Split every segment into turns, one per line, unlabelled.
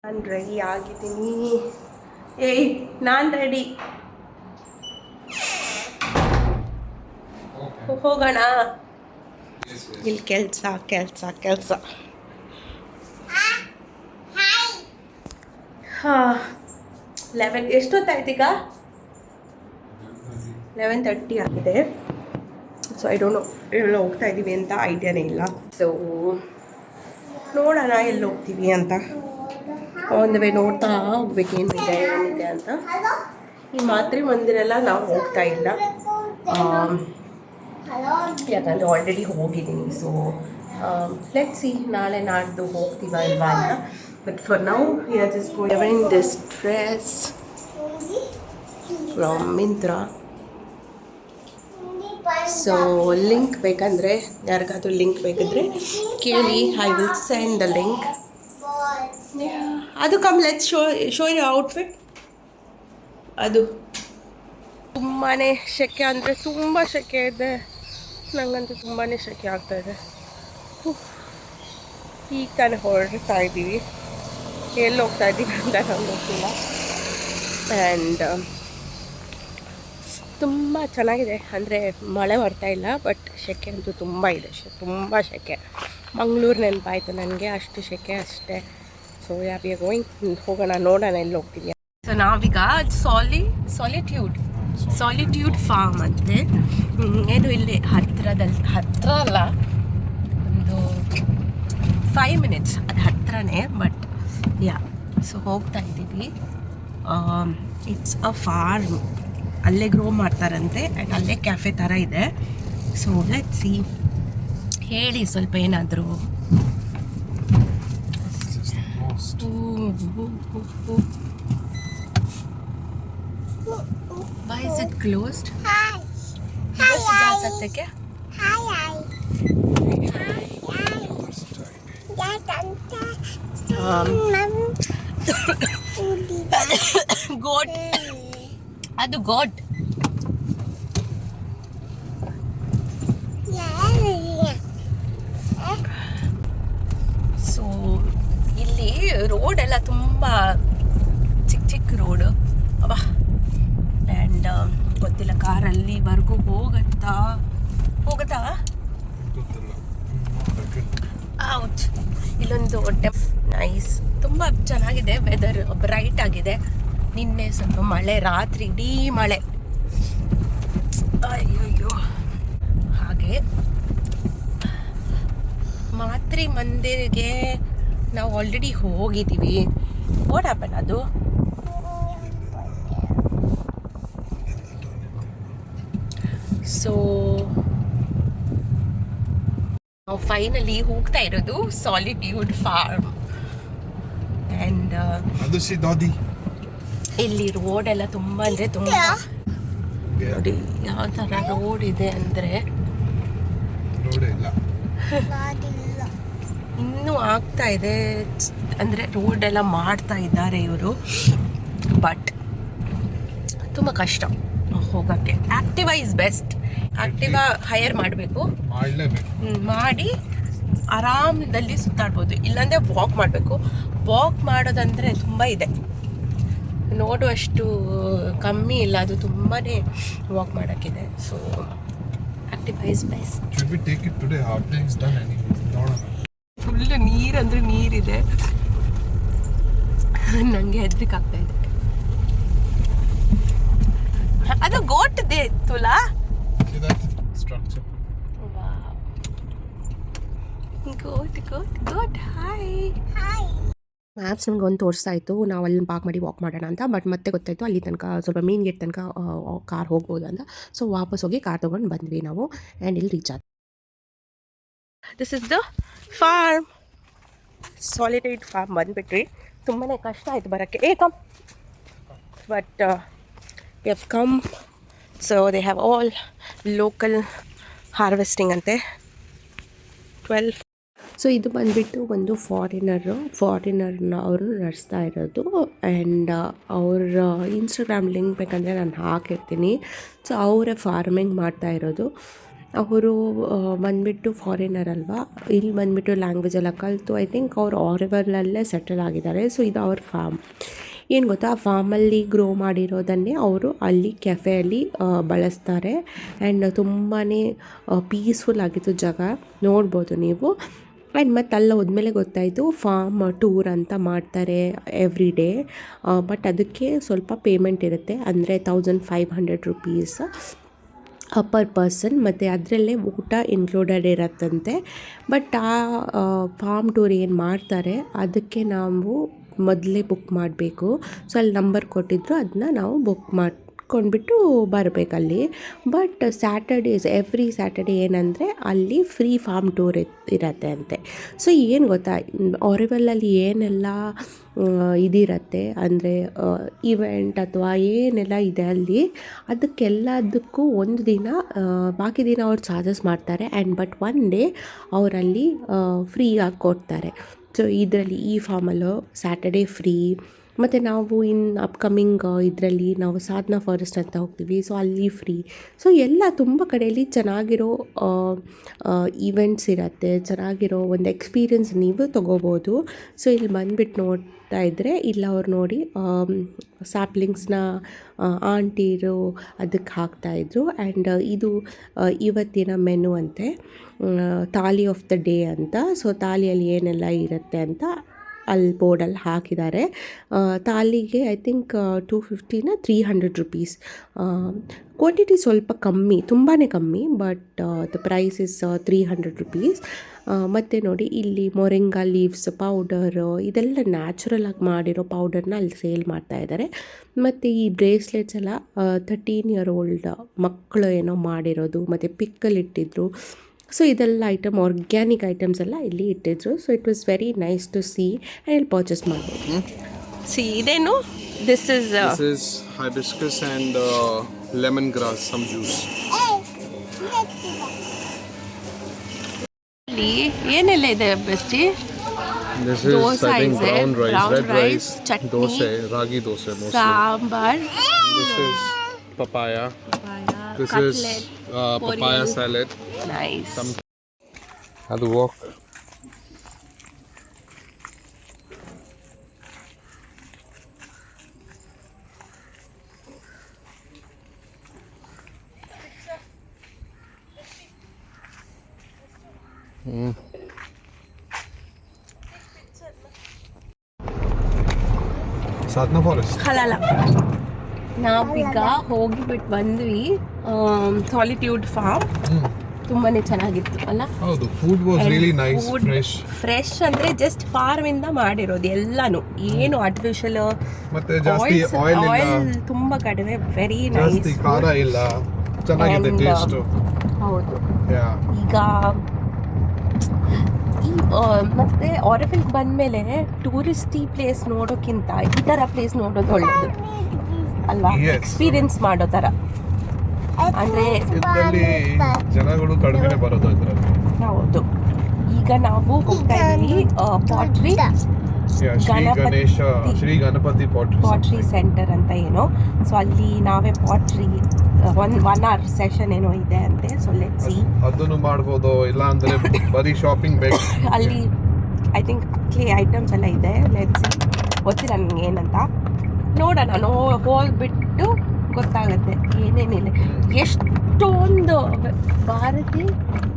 ನಾನು ರೆಡಿ ಆಗಿದ್ದೀನಿ. ಏಯ್ ನಾನು ರೆಡಿ. ಹೋಗೋಣ. ಇಲ್ಲಿ ಕೆಲಸ ಕೆಲಸ ಕೆಲಸ. ಹಾಂ 11 ಎಷ್ಟೊತ್ತಾಯ್ತೀಗ? 11:30 ಆಗಿದೆ. ಸೊ ಐ ಡೋಂಟ್ ನೋ ಎಲ್ಲ ಹೋಗ್ತಾ ಇದ್ದೀವಿ ಅಂತ ಐಡಿಯಾನೇ ಇಲ್ಲ. ಸೊ ನೋಡೋಣ ಎಲ್ಲಿ ಹೋಗ್ತೀವಿ ಅಂತ. ಒಂದು ವೇ ನೋಡ್ತಾ ಹೋಗ್ಬೇಕು ಏನಿದೆ ಅಂತ. ಈ ಮಾತ್ರೆ ಮಂದಿರೆಲ್ಲ ನಾವು ಹೋಗ್ತಾ ಇಲ್ಲ, ಯಾಕಂದರೆ ಆಲ್ರೆಡಿ ಹೋಗಿದ್ದೀನಿ. ಸೊ ಲೆಟ್ಸ್ ಸಿ ನಾಳೆ ನಾಡ್ದು ಹೋಗ್ತೀವ ಇಲ್ವಾ ಅಂತ. But for now we are just going this dress from Myntra. So link ಬೇಕಂದರೆ ಯಾರಿಗಾದ್ರೂ ಲಿಂಕ್ ಬೇಕಿದ್ರೆ ಕೇಳಿ, I will send the link. ಅದು come let's show you outfit. ಅದು ತುಂಬಾ ಸೆಕೆ ಅಂದರೆ ತುಂಬ ಸೆಕೆ ಇದೆ. ನನಗಂತೂ ತುಂಬಾ ಸೆಕೆ ಆಗ್ತಾಯಿದೆ. ಈಗ ತಾನೇ ಹೊರಡ್ತಾ ಇದ್ದೀವಿ, ಎಲ್ಲಿ ಹೋಗ್ತಾ ಇದ್ದೀವಿ ಅಂತ ನಂಗೆ ಗೊತ್ತಿಲ್ಲ. ಆ್ಯಂಡ್ ತುಂಬ ಚೆನ್ನಾಗಿದೆ, ಅಂದರೆ ಮಳೆ ಬರ್ತಾ ಇಲ್ಲ, ಬಟ್ ಸೆಕೆ ಅಂತೂ ತುಂಬ ಇದೆ. ತುಂಬ ಸೆಕೆ. ಮಂಗಳೂರು ನೆನಪಾಯಿತು ನನಗೆ, ಅಷ್ಟು ಸೆಕೆ ಅಷ್ಟೇ. So yeah we are going, ಹೋಗೋಣ ನೋಡೋಣ ಎಲ್ಲಿ ಹೋಗ್ತೀವಿ. ಸೊ ನಾವೀಗ ಸಾಲಿಟ್ಯೂಡ್ ಫಾರ್ಮ್ ಅಂತೆ. ಏನು ಇಲ್ಲಿ ಹತ್ತಿರ ಅಲ್ಲ, ಒಂದು 5 minutes ಅದು ಹತ್ತಿರನೇ, ಬಟ್ ಯಾ. ಸೊ ಹೋಗ್ತಾ ಇದ್ದೀವಿ. ಇಟ್ಸ್ ಅ ಫಾರ್ಮ್, ಅಲ್ಲೇ ಗ್ರೋ ಮಾಡ್ತಾರಂತೆ ಆ್ಯಂಡ್ ಅಲ್ಲೇ ಕ್ಯಾಫೆ ಥರ ಇದೆ. ಸೊ ಲೆಟ್ಸ್ ಸಿ, ಹೇಳಿ ಸ್ವಲ್ಪ ಏನಾದರೂ. Why is it closed? Hi. बस जा सकते क्या? Hi. Goat. ಅದು goat. ಸೊ ಇಲ್ಲಿ ರೋಡ್ ಎಲ್ಲ ತುಂಬ ಚಿಕ್ಕ ರೋಡು ಅವ. ಆ್ಯಂಡ್ ಗೊತ್ತಿಲ್ಲ ಕಾರಲ್ಲಿವರೆಗೂ ಹೋಗುತ್ತಾ ಔಟ್. ಇಲ್ಲೊಂದು ನೈಸ್, ತುಂಬ ಚೆನ್ನಾಗಿದೆ. ವೆದರ್ ಬ್ರೈಟ್ ಆಗಿದೆ. ನಿನ್ನೆ ಸ್ವಲ್ಪ ಮಳೆ, ರಾತ್ರಿ ಇಡೀ ಮಳೆ. ಅಯ್ಯೋ. ಹಾಗೆ ಮಾತ್ರಿ ಮಂದಿರಿಗೆ ನಾವು ಆಲ್ರೆಡಿ ಹೋಗಿದ್ದೀವಿ. What happen? ಅದು ಸೊ ನಾವು ಫೈನಲಿ ಹೋಗ್ತಾ ಇರೋದು ಸಾಲಿಟ್ಯೂಡ್ ಫಾರ್ಮ್. ಆ್ಯಂಡ್ ಇಲ್ಲಿ ರೋಡ್ ಎಲ್ಲ ತುಂಬ ಅಂದರೆ ತುಂಬ, ನೋಡಿ ಯಾವ ಥರ ರೋಡ್ ಇದೆ ಅಂದರೆ ಇನ್ನೂ ಆಗ್ತಾ ಇದೆ. ಅಂದರೆ ರೋಡ್ ಎಲ್ಲ ಮಾಡ್ತಾ ಇದ್ದಾರೆ ಇವರು, ಬಟ್ ತುಂಬ ಕಷ್ಟ ಹೋಗೋಕ್ಕೆ. Activa is best. Activa higher ಮಾಡಬೇಕು, ಮಾಡಿ ಆರಾಮದಲ್ಲಿ ಸುತ್ತಾಡ್ಬೋದು. ಇಲ್ಲಾಂದರೆ ವಾಕ್ ಮಾಡಬೇಕು. ವಾಕ್ ಮಾಡೋದಂದರೆ ತುಂಬ ಇದೆ, ನೋಡುವಷ್ಟು ಕಮ್ಮಿ ಇಲ್ಲ, ಅದು ತುಂಬಾ ವಾಕ್ ಮಾಡೋಕ್ಕಿದೆ. So Activa is best. Full ನೀರಂದರೆ ನೀರಿದೆ, ನನಗೆ ಹೆದರಿಕೆ ಆಗ್ತಾ ಇದೆ. ಅದು ಗೋಟ್ ಇದೆ ತುಲಾ. ಗೋಟ್ ಹಾಯ್. ಮ್ಯಾಪ್ಸ್ ನಮ್ಗೆ ಒಂದು ತೋರಿಸ್ತಾ ಇತ್ತು, ನಾವು ಅಲ್ಲಿ ಪಾರ್ಕ್ ಮಾಡಿ ವಾಕ್ ಮಾಡೋಣ ಅಂತ. ಬಟ್ ಮತ್ತೆ ಗೊತ್ತಾಯಿತು ಅಲ್ಲಿ ತನಕ ಸ್ವಲ್ಪ ಮೇನ್ ಗೇಟ್ ತನಕ ಕಾರ್ ಹೋಗ್ಬೋದು ಅಂತ. ಸೊ ವಾಪಸ್ ಹೋಗಿ ಕಾರ್ ತೊಗೊಂಡು ಬಂದ್ವಿ ನಾವು. ಆ್ಯಂಡ್ ಇಲ್ಲಿ ರೀಚ್ ಆದ. This is the farm, solitude farm ಬಂದುಬಿಟ್ರಿ. ತುಂಬಾ ಕಷ್ಟ ಆಯಿತು ಬರೋಕ್ಕೆ. Come. But we have come. So they have all local harvesting ante 12. So ಇದು ಬಂದುಬಿಟ್ಟು ಒಂದು ಫಾರಿನರ್ನ ಅವರು ನಡೆಸ್ತಾ ಇರೋದು. ಆ್ಯಂಡ್ ಅವ್ರ ಇನ್ಸ್ಟಾಗ್ರಾಮ್ ಲಿಂಕ್ ಬೇಕಂದರೆ ನಾನು ಹಾಕಿರ್ತೀನಿ. ಸೊ ಅವರೇ ಫಾರ್ಮಿಂಗ್ ಮಾಡ್ತಾ ಇರೋದು. ಅವರು ಬಂದುಬಿಟ್ಟು ಫಾರಿನರ್ ಅಲ್ವಾ, ಇಲ್ಲಿ ಬಂದುಬಿಟ್ಟು ಲ್ಯಾಂಗ್ವೇಜ್ ಎಲ್ಲ ಕಲಿತು ಐ ಥಿಂಕ್ ಅವ್ರು ಆರೆವಲ್ಲೇ ಸೆಟಲ್ ಆಗಿದ್ದಾರೆ. ಸೊ ಇದು ಅವ್ರ ಫಾರ್ಮ್. ಏನು ಗೊತ್ತಾ, ಆ ಫಾರ್ಮಲ್ಲಿ ಗ್ರೋ ಮಾಡಿರೋದನ್ನೇ ಅವರು ಅಲ್ಲಿ ಕೆಫೆಯಲ್ಲಿ ಬಳಸ್ತಾರೆ. ಆ್ಯಂಡ್ ತುಂಬಾ ಪೀಸ್ಫುಲ್ ಆಗಿತ್ತು ಜಾಗ, ನೋಡ್ಬೋದು ನೀವು. ಆ್ಯಂಡ್ ಮತ್ತು ಅಲ್ಲಿ ಹೋದ್ಮೇಲೆ ಗೊತ್ತಾಯಿತು ಫಾರ್ಮ್ ಟೂರ್ ಅಂತ ಮಾಡ್ತಾರೆ ಎವ್ರಿ ಡೇ. ಬಟ್ ಅದಕ್ಕೆ ಸ್ವಲ್ಪ ಪೇಮೆಂಟ್ ಇರುತ್ತೆ, ಅಂದರೆ 1500 ರುಪೀಸ್ ಪರ್ ಪರ್ಸನ್, ಮತ್ತು ಅದರಲ್ಲೇ ಊಟ ಇನ್ಕ್ಲೂಡೆಡ್ ಇರತ್ತಂತೆ. ಬಟ್ ಆ ಫಾರ್ಮ್ ಟೂರ್ ಏನು ಮಾಡ್ತಾರೆ ಅದಕ್ಕೆ ನಾವು ಮೊದಲೇ ಬುಕ್ ಮಾಡಬೇಕು. ಸೊ ಅಲ್ಲಿ ನಂಬರ್ ಕೊಟ್ಟಿದ್ರು, ಅದನ್ನ ನಾವು ಬುಕ್ ಮಾಡ್ಕೊಂಡ್ಬಿಟ್ಟು ಬರಬೇಕಲ್ಲಿ. ಬಟ್ ಸ್ಯಾಟರ್ಡೇಸ್ ಎವ್ರಿ ಸ್ಯಾಟರ್ಡೇ ಏನಂದರೆ ಅಲ್ಲಿ ಫ್ರೀ ಫಾರ್ಮ್ ಟೂರ್ ಇರತ್ತೆ ಅಂತೆ. ಸೊ ಏನು ಗೊತ್ತಾ, ಆರೆವಲ್ಲಲ್ಲಿ ಏನೆಲ್ಲ ಇದಿರತ್ತೆ ಅಂದರೆ ಇವೆಂಟ್ ಅಥವಾ ಏನೆಲ್ಲ ಇದೆ ಅಲ್ಲಿ, ಅದಕ್ಕೆಲ್ಲದಕ್ಕೂ ಒಂದು ದಿನ, ಬಾಕಿ ದಿನ ಅವ್ರು ಚಾರ್ಜಸ್ ಮಾಡ್ತಾರೆ. ಆ್ಯಂಡ್ ಬಟ್ ಒನ್ ಡೇ ಅವರಲ್ಲಿ ಫ್ರೀಯಾಗಿ ಕೊಡ್ತಾರೆ. ಸೊ ಇದರಲ್ಲಿ ಈ ಫಾರ್ಮಲ್ಲೂ ಸ್ಯಾಟರ್ಡೇ ಫ್ರೀ. ಮತ್ತು ನಾವು ಅಪ್ಕಮಿಂಗ್ ಇದರಲ್ಲಿ ನಾವು ಸಾಧನಾ ಫಾರೆಸ್ಟ್ ಅಂತ ಹೋಗ್ತೀವಿ, ಸೊ ಅಲ್ಲಿ ಫ್ರೀ. ಸೊ ಎಲ್ಲ ತುಂಬ ಕಡೆಯಲ್ಲಿ ಚೆನ್ನಾಗಿರೋ ಈವೆಂಟ್ಸ್ ಇರುತ್ತೆ, ಚೆನ್ನಾಗಿರೋ ಒಂದು ಎಕ್ಸ್ಪೀರಿಯನ್ಸ್ ನೀವು ತೊಗೋಬೋದು. ಸೊ ಇಲ್ಲಿ ಬಂದುಬಿಟ್ಟು ನೋಡ್ತಾ ಇದ್ದರೆ ಇಲ್ಲ ಅವ್ರು ನೋಡಿ ಸ್ಯಾಪ್ಲಿಂಗ್ಸ್ನ ಆಂಟಿರು ಅದಕ್ಕೆ ಹಾಕ್ತಾಯಿದ್ರು. ಆ್ಯಂಡ್ ಇದು ಇವತ್ತಿನ ಮೆನು ಅಂತೆ, ಥಾಲಿ ಆಫ್ ದ ಡೇ ಅಂತ. ಸೊ ಥಾಲಿಯಲ್ಲಿ ಏನೆಲ್ಲ ಇರುತ್ತೆ ಅಂತ ಅಲ್ಲಿ ಬೋರ್ಡಲ್ಲಿ ಹಾಕಿದ್ದಾರೆ. ಥಾಲಿಗೆ ಐ ಥಿಂಕ್ 250 300 ರುಪೀಸ್. ಕ್ವಾಂಟಿಟಿ ಸ್ವಲ್ಪ ಕಮ್ಮಿ, ತುಂಬಾ ಕಮ್ಮಿ, but the price is 300 rupees. ಮತ್ತು ನೋಡಿ ಇಲ್ಲಿ ಮೊರಿಂಗಾ ಲೀವ್ಸ್ ಪೌಡರು, ಇದೆಲ್ಲ ನ್ಯಾಚುರಲಾಗಿ ಮಾಡಿರೋ ಪೌಡರ್ನ ಅಲ್ಲಿ ಸೇಲ್ ಮಾಡ್ತಾಯಿದ್ದಾರೆ. ಮತ್ತು ಈ ಬ್ರೇಸ್ಲೆಟ್ಸ್ ಎಲ್ಲ 13 ಇಯರ್ ಓಲ್ಡ್ ಮಕ್ಕಳು ಏನೋ ಮಾಡಿರೋದು, ಮತ್ತು ಪಿಕ್ಕಲ್ ಇಟ್ಟಿದ್ರು. ಸೊ ಇದೆಲ್ಲ ಐಟಮ್ ಆರ್ಗ್ಯಾನಿಕ್ ಐಟಮ್ಸ್ ಎಲ್ಲ ಇಲ್ಲಿ ಇಟ್ಟಿದ್ರು. So it was very nice to see. And ಇಲ್ಲಿ ಪರ್ಚೇಸ್ ಮಾಡ್ಬೋದು. ಸಿ ಇದೇನು, this is
hibiscus and lemongrass, some juice.
ಇಲ್ಲಿ ಏನೆಲ್ಲ ಇದೆ bestie?
This is
Dosa
I think
is it?
brown rice,
Brown
red
rice,
rice,
chutney,
dosa, ragi dosa mostly.
Sambar,
This is papaya. This
cutlet,
is papaya salad.
Nice.
Have to walk. Sadhana forest
ಹಲಲ ನಾವೀಗ ಹೋಗಿಬಿಟ್ಟು ಬಂದ್ವಿ solitude farm. ತುಂಬಾನೇ ಚೆನ್ನಾಗಿತ್ತು ಅಲ್ಲ?
ಹೌದು, food was really nice,
fresh ಅಂದ್ರೆ just farm ಇಂದ ಮಾಡಿರೋದು ಎಲ್ಲಾನು, ಏನು ಆರ್ಟಿಫಿಷಿಯಲ್
ಮತ್ತೆ ಜಾಸ್ತಿ ಆಯಿಲ್
ಆಯಿಲ್ ತುಂಬಾ ಕಡಿಮೆ, ವೆರಿ ನೈಸ್,
ಜಾಸ್ತಿ ಖಾರ ಇಲ್ಲ, ಚೆನ್ನಾಗಿದೆ ಟೇಸ್ಟ್.
ಹೌದು. ಈಗ ಮತ್ತೆ ಆರೆವಲ್ ಬಂದ್ಮೇಲೆ ಟೂರಿಸ್ಟಿ ಪ್ಲೇಸ್ ನೋಡೋಕ್ಕಿಂತ ಈ ಥರ ಪ್ಲೇಸ್ ನೋಡೋದು ಒಳ್ಳೇದು ಅಲ್ವಾ? ಎಕ್ಸ್ಪೀರಿಯನ್ಸ್ ಮಾಡೋ ಥರ. ಅಂದರೆ
ಇದರಲ್ಲಿ ಜನಗಳು ಕಡಿಮೆ ಬರೋದು ಇದರಲ್ಲಿ.
ಹೌದು. ಈಗ ನಾವು ಹೋಗ್ತಾ ಇದ್ದೀವಿ pottery
Shri Ganapati
pottery centre ಅಂತ ಏನೋ. ಸೊ ಅಲ್ಲಿ ನಾವೇ ಪಾಟ್ರಿ ಒನ್ ಅವರ್ ಸೆಷನ್ ಏನೋ ಇದೆ ಅಂತೆ. ಸೊ ಲೆಟ್ಸ್ ಸಿ,
ಅದನ್ನು ಮಾಡ್ಬೋದು, ಇಲ್ಲ ಅಂದ್ರೆ ಬರೀ ಶಾಪಿಂಗ್ ಬೇಕು.
ಅಲ್ಲಿ ಐ ಥಿಂಕ್ ಕ್ಲೇ ಐಟಮ್ಸ್ ಎಲ್ಲ ಇದೆ. ಲೆಟ್ಸ್ ಸಿ, ಗೊತ್ತಿಲ್ಲ ನನಗೆ ಏನಂತ, ನೋಡೋಣ. ಹೋಗ್ಬಿಟ್ಟು ಗೊತ್ತಾಗುತ್ತೆ ಏನೇನಿಲ್ಲ. ಎಷ್ಟೊಂದು ಭಾರತಿ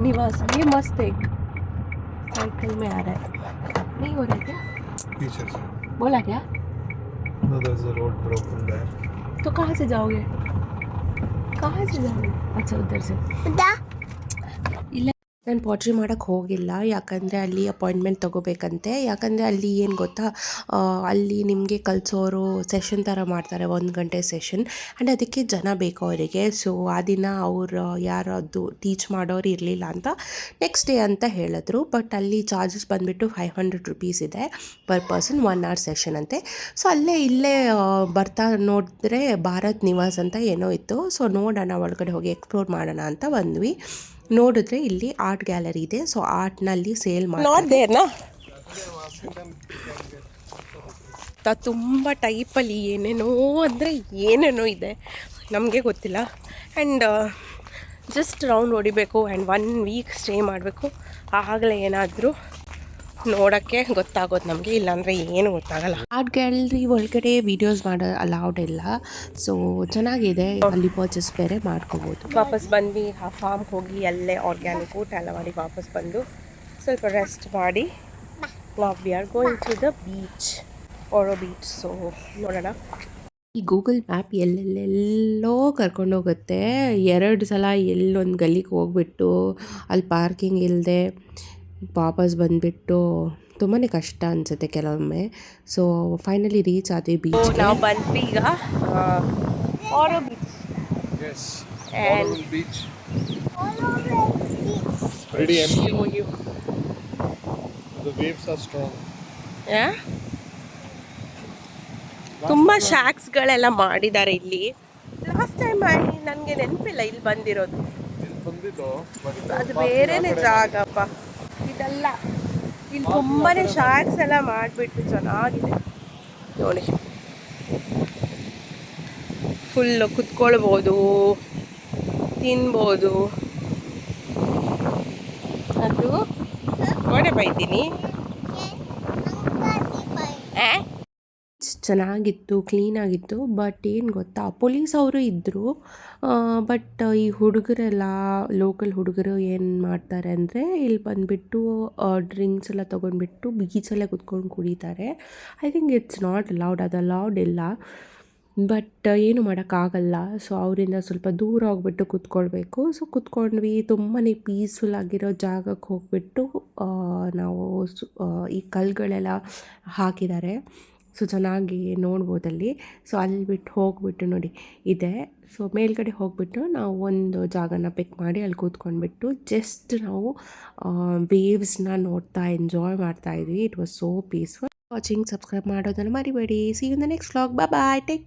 निवास ये मस्त है, साइकिल में आ रहा है, नहीं हो रहा क्या?
पीछे से
बोला क्या?
No, there's a road broken there.
तो कहाँ से जाओगे? अच्छा उधर से. ಇಲ್ಲ, ನಾನು ಪಾಟ್ರಿ ಮಾಡೋಕ್ಕೆ ಹೋಗಿಲ್ಲ, ಯಾಕಂದರೆ ಅಲ್ಲಿ ಅಪಾಯಿಂಟ್ಮೆಂಟ್ ತೊಗೋಬೇಕಂತೆ. ಯಾಕಂದರೆ ಅಲ್ಲಿ ಏನು ಗೊತ್ತಾ, ಅಲ್ಲಿ ನಿಮಗೆ ಕಲಿಸೋರು ಸೆಷನ್ ಥರ ಮಾಡ್ತಾರೆ, 1 ಗಂಟೆ ಸೆಷನ್. ಆ್ಯಂಡ್ ಅದಕ್ಕೆ ಜನ ಬೇಕು ಅವರಿಗೆ. ಸೊ ಆ ದಿನ ಅವರು ಯಾರದು ಟೀಚ್ ಮಾಡೋರು ಇರಲಿಲ್ಲ ಅಂತ ನೆಕ್ಸ್ಟ್ ಡೇ ಅಂತ ಹೇಳಿದ್ರು. ಬಟ್ ಅಲ್ಲಿ ಚಾರ್ಜಸ್ ಬಂದುಬಿಟ್ಟು 500 ರುಪೀಸ್ ಇದೆ ಪರ್ ಪರ್ಸನ್, 1 ಅವರ್ ಸೆಷನ್ ಅಂತೆ. ಸೊ ಇಲ್ಲೇ ಬರ್ತಾ ನೋಡಿದ್ರೆ ಭಾರತ್ ನಿವಾಸ್ ಅಂತ ಏನೋ ಇತ್ತು. ಸೊ ನೋಡೋಣ, ಒಳಗಡೆ ಹೋಗಿ ಎಕ್ಸ್ಪ್ಲೋರ್ ಮಾಡೋಣ ಅಂತ ಬಂದ್ವಿ. ನೋಡಿದ್ರೆ ಇಲ್ಲಿ ಆರ್ಟ್ ಗ್ಯಾಲರಿ ಇದೆ. ಸೊ ಆರ್ಟ್ನಲ್ಲಿ ಸೇಲ್ ಮಾಡ್ತಾರೆ. ತುಂಬ ಟೈಪಲ್ಲಿ ಏನೇನೋ ಅಂದರೆ ಏನೇನೋ ಇದೆ, ನಮಗೆ ಗೊತ್ತಿಲ್ಲ. ಆ್ಯಂಡ್ ಜಸ್ಟ್ ರೌಂಡ್ ಹೊಡಿಬೇಕು ಆ್ಯಂಡ್ 1 ವೀಕ್ ಸ್ಟೇ ಮಾಡಬೇಕು. ಆಗಲೇ ಏನಾದರೂ ನೋಡೋಕ್ಕೆ ಗೊತ್ತಾಗೋದು ನಮಗೆ, ಇಲ್ಲಾಂದರೆ ಏನು ಗೊತ್ತಾಗಲ್ಲ. ಆರ್ಟ್ ಗ್ಯಾಲರಿ ಒಳಗಡೆ ವೀಡಿಯೋಸ್ ಮಾಡೋ ಅಲೌಡ್ ಇಲ್ಲ, ಸೊ ಚೆನ್ನಾಗಿದೆ. ಅಲ್ಲಿ ಪರ್ಚೇಸ್ ಬೇರೆ ಮಾಡ್ಕೋಬೋದು. ವಾಪಸ್ ಬಂದ್ವಿ, ಆ ಫಾರ್ಮ್ಗೆ ಹೋಗಿ ಅಲ್ಲೇ ಆರ್ಗ್ಯಾನಿಕ್ ಊಟ ಎಲ್ಲ ಮಾಡಿ ವಾಪಸ್ ಬಂದು ಸ್ವಲ್ಪ ರೆಸ್ಟ್ ಮಾಡಿ ನಾವು we are going to the beach, Auro beach. So ನೋಡೋಣ. ಈ ಗೂಗಲ್ ಮ್ಯಾಪ್ ಎಲ್ಲೆಲ್ಲೆಲ್ಲೋ ಕರ್ಕೊಂಡೋಗುತ್ತೆ. 2 ಸಲ ಎಲ್ಲೊಂದು ಗಲ್ಲಿಗೆ ಹೋಗ್ಬಿಟ್ಟು ಅಲ್ಲಿ ಪಾರ್ಕಿಂಗ್ ಇಲ್ಲದೆ ವಾಪಸ್ ಬಂದುಬಿಟ್ಟು ತುಂಬಾ ಕಷ್ಟ ಅನಿಸುತ್ತೆ ಕೆಲವೊಮ್ಮೆ. ಸೊ ಫೈನಲಿ ರೀಚ್ ಆದ್ವಿ ಬೀಚ್. ನಾವು ಬಂದ್ವಿ ಈಗ ಆರೋ beach.
Yes.
And
Oral Beach. Pretty empty. The waves are strong.
ತುಂಬ ಶಾಕ್ಸ್ಗಳೆಲ್ಲ ಮಾಡಿದ್ದಾರೆ ಇಲ್ಲಿ. ಲಾಸ್ಟ್ ಟೈಮ್ ನನಗೆ ನೆನಪಿಲ್ಲ ಇಲ್ಲಿ ಬಂದಿರೋದು. ಅದು ಬೇರೆನೇ ಜಾಗಪ್ಪ ಇದೆಲ್ಲ. ಇಲ್ಲಿ ತುಂಬಾ ಶಾಕ್ಸ್ ಎಲ್ಲ ಮಾಡಿಬಿಟ್ಟು ಚೆನ್ನಾಗಿದೆ ನೋಡಿ. ಫುಲ್ಲು ಕುತ್ಕೊಳ್ಬೋದು, ತಿನ್ಬೋದು. ಅದು ಗೋಡೆ ಬೈತೀನಿ. ಚೆನ್ನಾಗಿತ್ತು, ಕ್ಲೀನಾಗಿತ್ತು. ಬಟ್ ಏನು ಗೊತ್ತಾ, ಪೊಲೀಸ್ ಅವರು ಇದ್ದರು. ಬಟ್ ಈ ಹುಡುಗರೆಲ್ಲ ಲೋಕಲ್ ಹುಡುಗರು ಏನು ಮಾಡ್ತಾರೆ ಅಂದರೆ ಇಲ್ಲಿ ಬಂದುಬಿಟ್ಟು ಡ್ರಿಂಕ್ಸ್ ಎಲ್ಲ ತೊಗೊಂಡ್ಬಿಟ್ಟು ಬೀಚಲ್ಲೇ ಕುತ್ಕೊಂಡು ಕುಡಿತಾರೆ. I think it's not allowed, ಅದು ಅಲೌಡ್ ಇಲ್ಲ. ಬಟ್ ಏನು ಮಾಡೋಕ್ಕಾಗಲ್ಲ. ಸೊ ಅವರಿಂದ ಸ್ವಲ್ಪ ದೂರ ಹೋಗ್ಬಿಟ್ಟು ಕುತ್ಕೊಳ್ಬೇಕು. ಸೊ ಕುತ್ಕೊಂಡ್ವಿ. ತುಂಬಾ ಪೀಸ್ಫುಲ್ ಆಗಿರೋ ಜಾಗಕ್ಕೆ ಹೋಗ್ಬಿಟ್ಟು ನಾವು ಈ ಕಲ್ಲುಗಳೆಲ್ಲ ಹಾಕಿದ್ದಾರೆ. ಸೊ ಚೆನ್ನಾಗಿ ನೋಡ್ಬೋದಲ್ಲಿ. ಸೊ ಅಲ್ಲಿ ಬಿಟ್ಟು ಹೋಗ್ಬಿಟ್ಟು ನೋಡಿ ಇದೆ. ಸೊ ಮೇಲ್ಗಡೆ ಹೋಗ್ಬಿಟ್ಟು ನಾವು ಒಂದು ಜಾಗನ ಪಿಕ್ ಮಾಡಿ ಅಲ್ಲಿ ಕೂತ್ಕೊಂಡ್ಬಿಟ್ಟು ಜಸ್ಟ್ ನಾವು ವೇವ್ಸ್ನ ನೋಡ್ತಾ ಎಂಜಾಯ್ ಮಾಡ್ತಾಯಿದ್ವಿ. It was so peaceful. Watching, subscribe ಮಾಡೋದನ್ನು ಮರಿಬೇಡಿ. See you in the next vlog. Bye bye, take